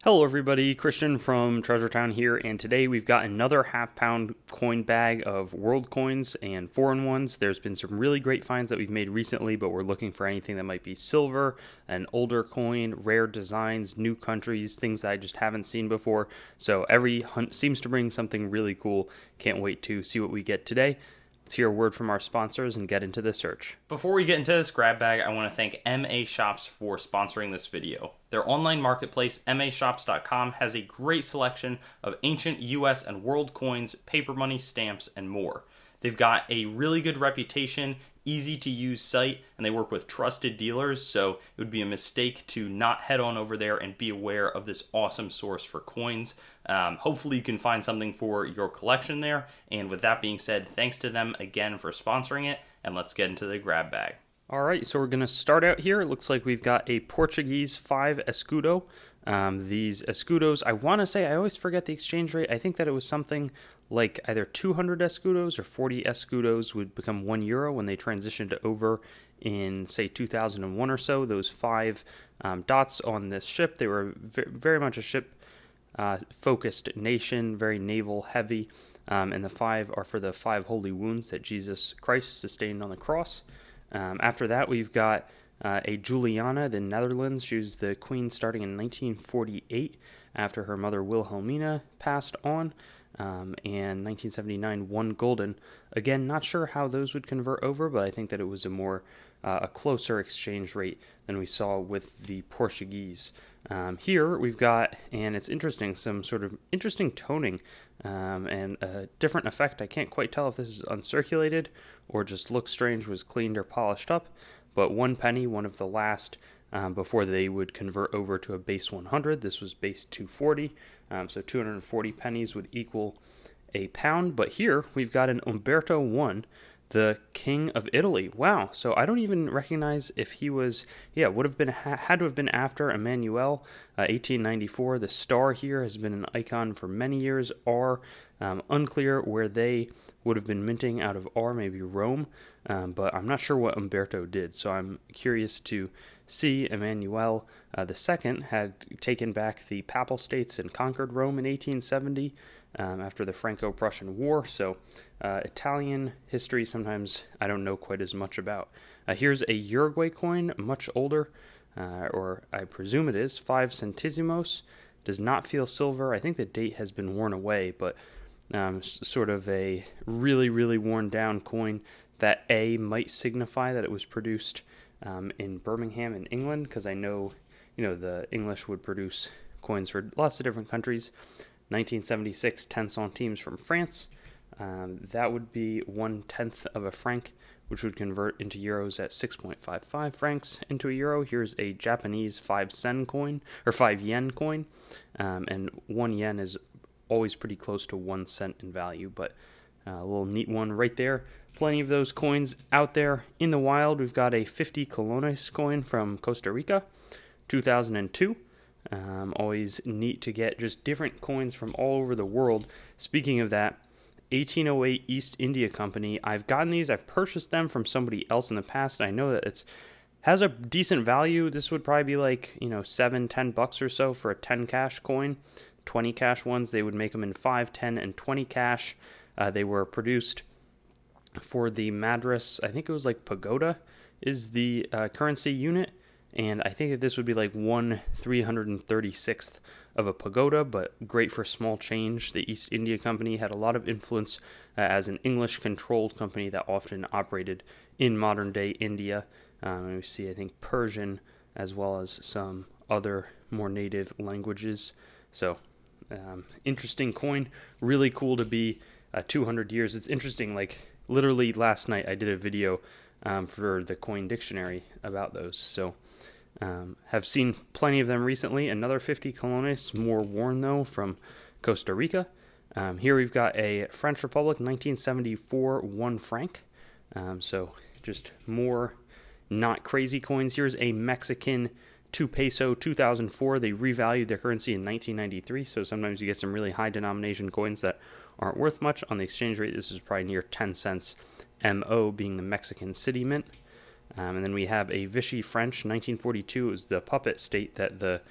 Hello everybody, Christian from Treasure Town here, and today we've got another half-pound coin bag of world coins and foreign ones. There's been some really great finds that we've made recently, but we're looking for anything that might be silver, an older coin, rare designs, new countries, things that I just haven't seen before. So every hunt seems to bring something really cool. Can't wait to see what we get today. Let's hear a word from our sponsors and get into the search. Before we get into this grab bag, I want to thank MA Shops for sponsoring this video. Their online marketplace, mashops.com, has a great selection of ancient US and world coins, paper money, stamps, and more. They've got a really good reputation, easy to use site, and they work with trusted dealers, so it would be a mistake to not head on over there and be aware of this awesome source for coins. Hopefully you can find something for your collection there, and with that being said, thanks to them again for sponsoring it, and let's get into the grab bag. Alright, so we're going to start out here. It looks like we've got a Portuguese 5 escudo. These escudos, I want to say, I always forget the exchange rate. I think that it was something like either 200 escudos or 40 escudos would become €1 when they transitioned over in, say, 2001 or so. Those 5 dots on this ship, they were very much a ship focused nation, very naval heavy, and the 5 are for the 5 holy wounds that Jesus Christ sustained on the cross. After that, we've got a Juliana, the Netherlands. She was the queen starting in 1948 after her mother Wilhelmina passed on. And 1979, 1 golden. Again, not sure how those would convert over, but I think that it was a closer exchange rate than we saw with the Portuguese. Here we've got, and it's interesting, some sort of interesting toning and a different effect. I can't quite tell if this is uncirculated or just looks strange, was cleaned or polished up, but 1 penny, one of the last before they would convert over to a base 100. This was base 240, so 240 pennies would equal a pound. But here we've got an Umberto I, the King of Italy. Wow, so I don't even recognize if he was, would have been, had to have been after Emmanuel, 1894. The star here has been an icon for many years. R, unclear where they would have been minting out of R, maybe Rome, but I'm not sure what Umberto did, so I'm curious to see. Emmanuel II had taken back the Papal States and conquered Rome in 1870 after the Franco-Prussian War, so Italian history sometimes I don't know quite as much about. Here's a Uruguay coin, much older, or I presume it is, 5 centésimos. Does not feel silver. I think the date has been worn away, but sort of a really, really worn down coin. That A might signify that it was produced in Birmingham in England, because I know, the English would produce coins for lots of different countries. 1976, 10 centimes from France. That would be 1/10 of a franc, which would convert into euros at 6.55 francs into a euro. Here's a Japanese 5 sen coin, or 5 yen coin, and 1 yen is always pretty close to 1 cent in value, but a little neat one right there. Plenty of those coins out there in the wild. We've got a 50 colones coin from Costa Rica, 2002. Always neat to get just different coins from all over the world. Speaking of that, 1808 East India Company. I've gotten these. I've purchased them from somebody else in the past. I know that it's has a decent value. This would probably be like, $7-10 or so for a 10 cash coin. 20 cash ones, they would make them in 5, 10, and 20 cash. They were produced for the Madras, I think it was like pagoda is the currency unit, and I think that this would be like 1/336th of a pagoda, but great for small change. The East India Company had a lot of influence as an English-controlled company that often operated in modern-day India. And we see, I think, Persian as well as some other more native languages. So, interesting coin. Really cool to be 200 years. It's interesting, like, literally last night I did a video for the Coin Dictionary about those. So, have seen plenty of them recently. Another 50 colones, more worn though, from Costa Rica. Here we've got a French Republic 1974 1 franc. So just more not crazy coins. Here's a Mexican 2 peso 2004. They revalued their currency in 1993. So sometimes you get some really high denomination coins that aren't worth much. On the exchange rate, this is probably near 10 cents. MO being the Mexican city mint. And then we have a Vichy French, 1942. It was the puppet state that the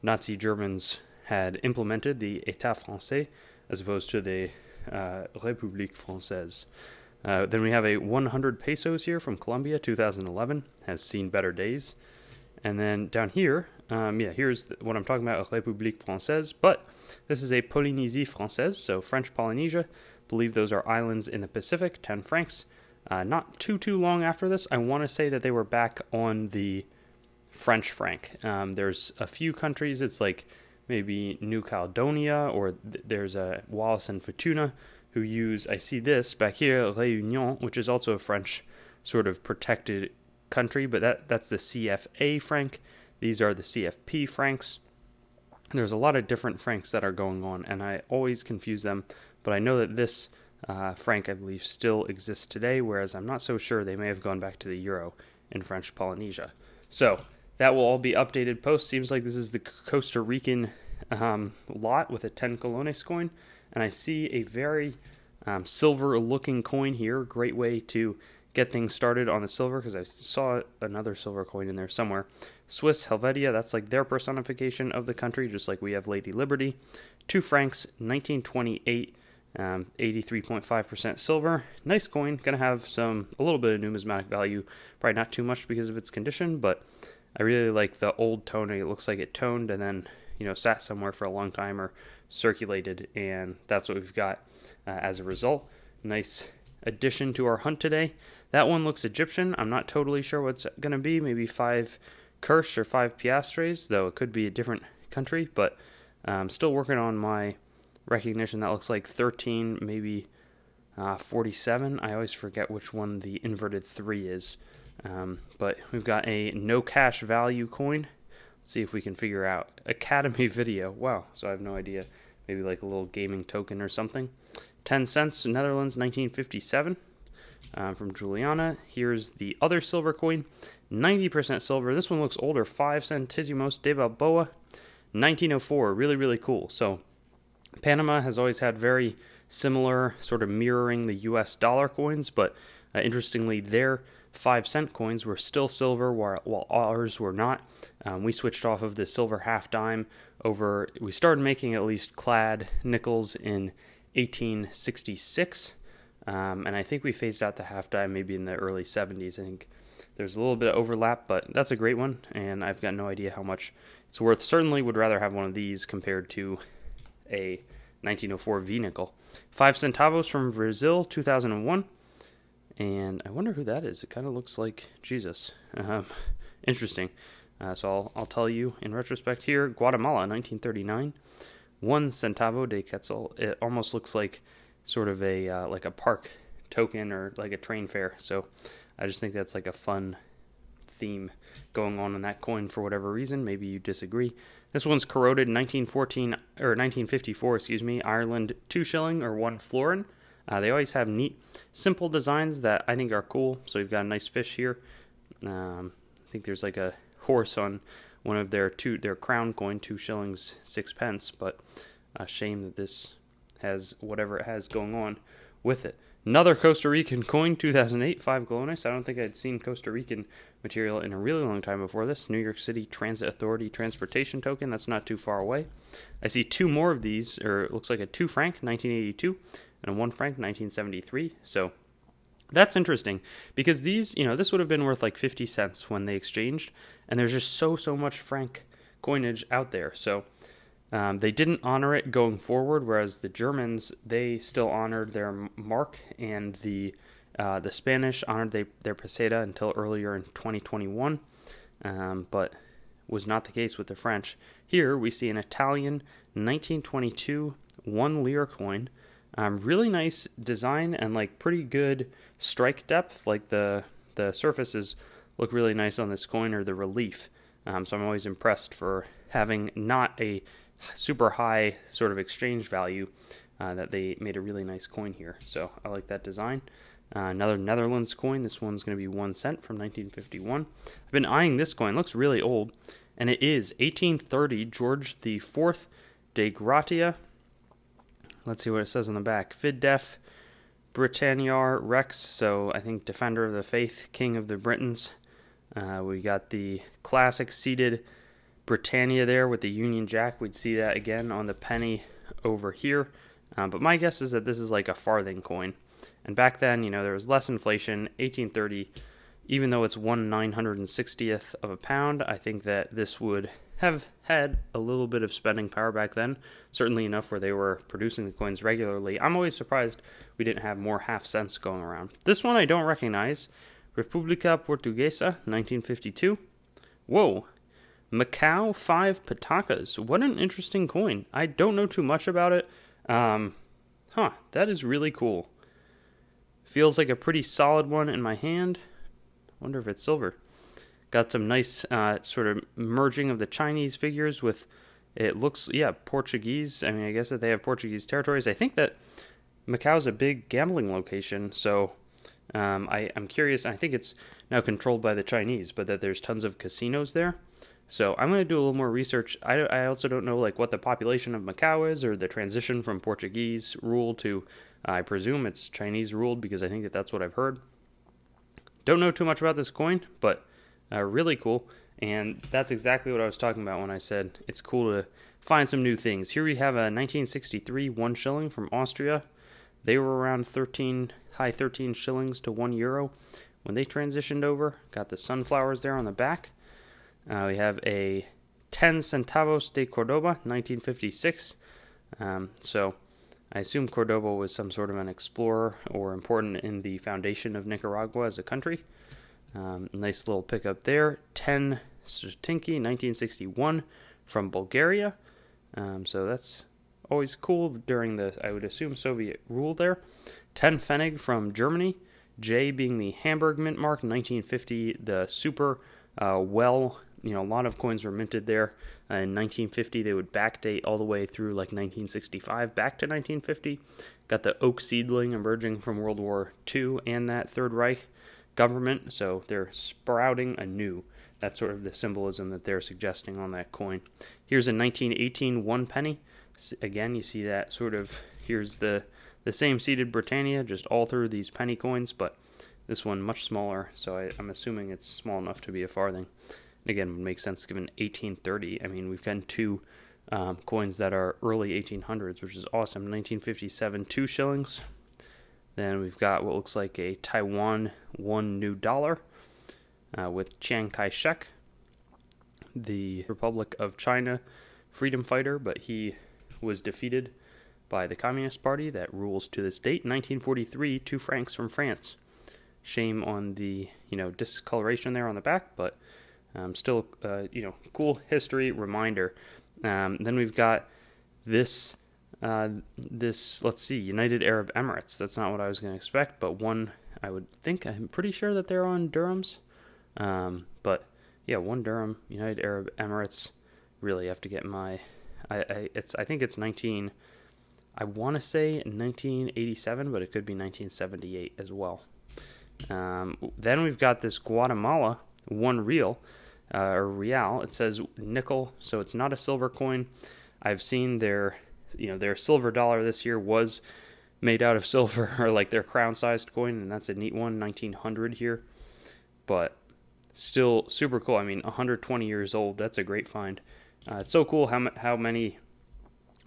Nazi Germans had implemented the État français as opposed to the République française. Then we have a 100 pesos here from Colombia, 2011, has seen better days. And then down here, here's what I'm talking about, République française, but this is a Polynésie française, so French Polynesia. Believe those are islands in the Pacific, 10 francs. Not too long after this, I want to say that they were back on the French franc. There's a few countries, it's like maybe New Caledonia, or there's a Wallis and Futuna who use, I see this back here, Réunion, which is also a French sort of protected country, but that's the CFA franc. These are the CFP francs. There's a lot of different francs that are going on, and I always confuse them, but I know that this franc, I believe, still exists today, whereas I'm not so sure. They may have gone back to the euro in French Polynesia. So that will all be updated post. Seems like this is the Costa Rican lot with a 10 colones coin, and I see a very silver-looking coin here. Great way to get things started on the silver, because I saw another silver coin in there somewhere. Swiss Helvetia, that's like their personification of the country, just like we have Lady Liberty. 2 francs, 1928, 83.5% silver. Nice coin, gonna have a little bit of numismatic value, probably not too much because of its condition, but I really like the old toning. It looks like it toned and then, sat somewhere for a long time or circulated, and that's what we've got as a result. Nice addition to our hunt today. That one looks Egyptian. I'm not totally sure what's going to be. Maybe 5 Kirsch or 5 Piastres, though it could be a different country, but I'm still working on my recognition. That looks like 13, maybe 47. I always forget which one the inverted 3 is. But we've got a no cash value coin. Let's see if we can figure out. Academy Video. Wow, so I have no idea. Maybe like a little gaming token or something. 10 cents, Netherlands, 1957, from Juliana. Here's the other silver coin, 90% silver. This one looks older, 5 Centésimos de Balboa, 1904. Really, really cool. So Panama has always had very similar, sort of mirroring the US dollar coins, but interestingly, their 5-cent coins were still silver, while ours were not. We switched off of the silver half dime we started making at least clad nickels in 1866, and I think we phased out the half dime maybe in the early 70s. I think there's a little bit of overlap, but that's a great one, and I've got no idea how much it's worth. Certainly would rather have one of these compared to a 1904 V nickel. 5 centavos from Brazil, 2001. And I wonder who that is. It kind of looks like Jesus. Interesting. So I'll tell you in retrospect here. Guatemala, 1939. 1 centavo de quetzal. It almost looks like sort of a like a park token or like a train fare. So I just think that's like a fun theme going on in that coin for whatever reason. Maybe you disagree. This one's corroded, 1954. Ireland, 2 shilling or 1 florin. They always have neat, simple designs that I think are cool. So we've got a nice fish here. I think there's like a horse on one of their crown coin, 2 shillings, 6 pence. But a shame that this has whatever it has going on with it. Another Costa Rican coin, 2008, 5 colones. I don't think I'd seen Costa Rican material in a really long time before this. New York City Transit Authority transportation token. That's not too far away. I see 2 more of these, or it looks like a 2 franc, 1982. And a 1 franc, 1973. So that's interesting because these, this would have been worth like 50 cents when they exchanged, and there's just so much franc coinage out there. So they didn't honor it going forward, whereas the Germans, they still honored their mark, and the Spanish honored their peseta until earlier in 2021, but was not the case with the French. Here we see an Italian 1922 1 lira coin. Really nice design and like pretty good strike depth. Like the surfaces look really nice on this coin, or the relief. So I'm always impressed for having not a super high sort of exchange value, that they made a really nice coin here. So I like that design. Another Netherlands coin. This one's going to be 1 cent from 1951. I've been eyeing this coin. It looks really old, and it is 1830 George IV de Gratia. Let's see what it says on the back. Fid Def Britanniar Rex. So I think Defender of the Faith, King of the Britons. We got the classic seated Britannia there with the Union Jack. We'd see that again on the penny over here. But my guess is that this is like a farthing coin. And back then, there was less inflation. 1830, even though it's 1/960th of a pound, I think that this would have had a little bit of spending power back then. Certainly enough where they were producing the coins regularly. I'm always surprised we didn't have more half cents going around. This one I don't recognize. República Portuguesa, 1952. Whoa. Macau 5 patakas. What an interesting coin. I don't know too much about it. That is really cool. Feels like a pretty solid one in my hand. Wonder if it's silver. Got some nice sort of merging of the Chinese figures with, it looks, Portuguese. I mean, I guess that they have Portuguese territories. I think that Macau's a big gambling location, so I'm curious. I think it's now controlled by the Chinese, but that there's tons of casinos there. So I'm going to do a little more research. I also don't know like what the population of Macau is or the transition from Portuguese rule to, I presume it's Chinese ruled because I think that that's what I've heard. Don't know too much about this coin, but really cool. And that's exactly what I was talking about when I said it's cool to find some new things. Here we have a 1963 1 shilling from Austria. They were around high 13 shillings to €1 when they transitioned over. Got the sunflowers there on the back. We have a 10 centavos de Cordoba, 1956. So I assume Cordoba was some sort of an explorer or important in the foundation of Nicaragua as a country. Nice little pickup there. 10 Stotinki, 1961 from Bulgaria. So that's always cool during the, I would assume, Soviet rule there. 10 Pfennig from Germany. J being the Hamburg mint mark, 1950, the super a lot of coins were minted there. In 1950, they would backdate all the way through like 1965 back to 1950. Got the oak seedling emerging from World War II and that Third Reich government, so they're sprouting anew. That's sort of the symbolism that they're suggesting on that coin. Here's a 1918 1 penny. Again, you see that sort of, here's the same seeded Britannia, just all through these penny coins, but this one much smaller, so I'm assuming it's small enough to be a farthing. Again, it would make sense given 1830. I mean, we've gotten two coins that are early 1800s, which is awesome. 1957, 2 shillings. Then we've got what looks like a Taiwan 1 new dollar with Chiang Kai-shek, the Republic of China freedom fighter, but he was defeated by the Communist Party that rules to this date. 1943, 2 francs from France. Shame on the, discoloration there on the back, but still, cool history reminder. Then we've got this, let's see, United Arab Emirates. That's not what I was going to expect, but one, I'm pretty sure that they're on dirhams. But yeah, 1 dirham, United Arab Emirates. Really have to get I think it's I want to say 1987, but it could be 1978 as well. Then we've got this Guatemala 1 real, or real. It says nickel, so it's not a silver coin. I've seen their silver dollar this year was made out of silver, or like their crown-sized coin, and that's a neat one, 1900 here. But still super cool. I mean, 120 years old. That's a great find. It's so cool how many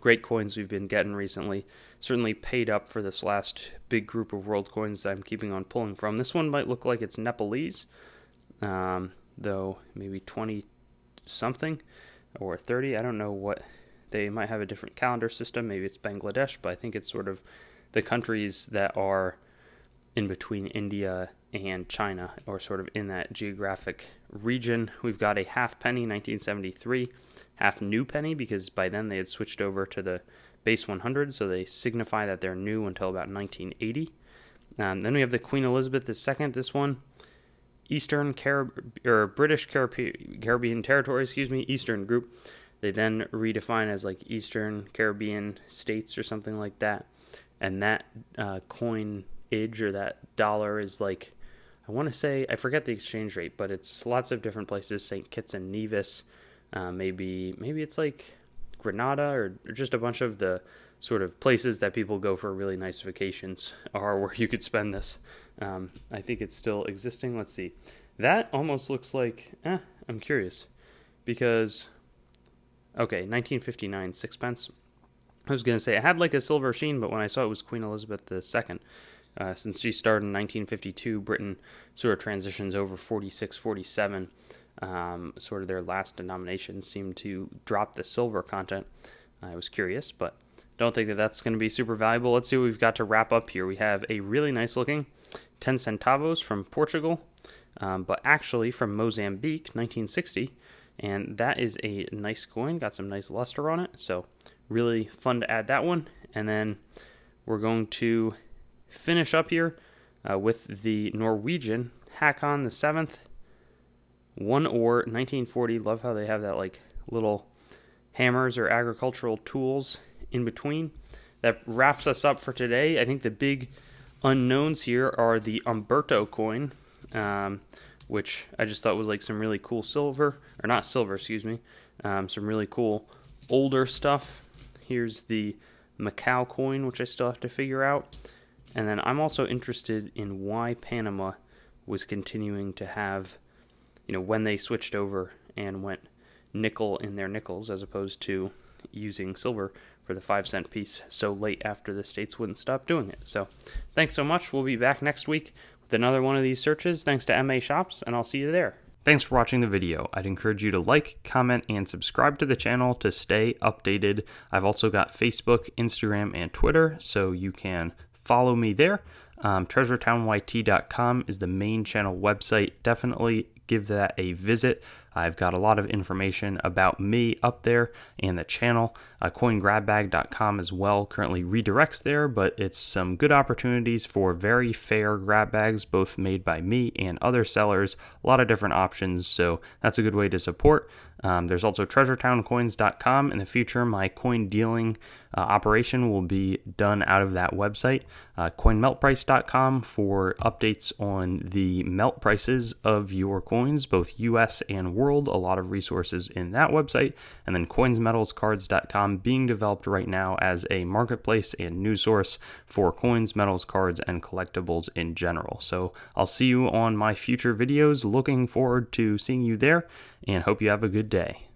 great coins we've been getting recently. Certainly paid up for this last big group of world coins that I'm keeping on pulling from. This one might look like it's Nepalese, though maybe 20 something or 30. I don't know what, they might have a different calendar system. Maybe it's Bangladesh, but I think it's sort of the countries that are in between India and China, or sort of in that geographic region. We've got a half penny, 1973, half new penny, because by then they had switched over to the base 100, so they signify that they're new until about 1980. Then we have the Queen Elizabeth II. This one, British Caribbean territory, Eastern group. They then redefine as like Eastern Caribbean states or something like that. And that coinage, or that dollar, is like, I want to say, I forget the exchange rate, but it's lots of different places, St. Kitts and Nevis, maybe it's like Grenada, or just a bunch of the sort of places that people go for really nice vacations are where you could spend this. I think it's still existing. Let's see. That almost looks like, I'm curious, because Okay, 1959, sixpence. I was going to say, it had like a silver sheen, but when I saw it was Queen Elizabeth II, since she started in 1952, Britain sort of transitions over 46, 47. Sort of their last denominations seem to drop the silver content. I was curious, but don't think that that's going to be super valuable. Let's see what we've got to wrap up here. We have a really nice looking 10 centavos from Portugal, but actually from Mozambique, 1960. And that is a nice coin, got some nice luster on it. So really fun to add that one. And then we're going to finish up here with the Norwegian Hakon the 7th, 1 ore, 1940. Love how they have that like little hammers or agricultural tools in between. That wraps us up for today. I think the big unknowns here are the Umberto coin, which I just thought was like some really cool silver, or not silver, excuse me, some really cool older stuff. Here's the Macau coin, which I still have to figure out. And then I'm also interested in why Panama was continuing to have, when they switched over and went nickel in their nickels as opposed to using silver for the 5-cent piece so late after the states wouldn't stop doing it. So thanks so much. We'll be back next week with another one of these searches. Thanks to MA Shops, and I'll see you there. Thanks for watching the video. I'd encourage you to like, comment, and subscribe to the channel to stay updated. I've also got Facebook, Instagram, and Twitter, so you can follow me there. TreasureTownYT.com is the main channel website. Definitely give that a visit. I've got a lot of information about me up there and the channel. CoinGrabBag.com as well currently redirects there, but it's some good opportunities for very fair grab bags, both made by me and other sellers. A lot of different options, so that's a good way to support. There's also TreasureTownCoins.com. In the future, my coin dealing operation will be done out of that website. CoinMeltPrice.com for updates on the melt prices of your coins, both US and world. A lot of resources in that website. And then CoinsMetalsCards.com being developed right now as a marketplace and news source for coins, metals, cards, and collectibles in general. So I'll see you on my future videos. Looking forward to seeing you there, and hope you have a good day.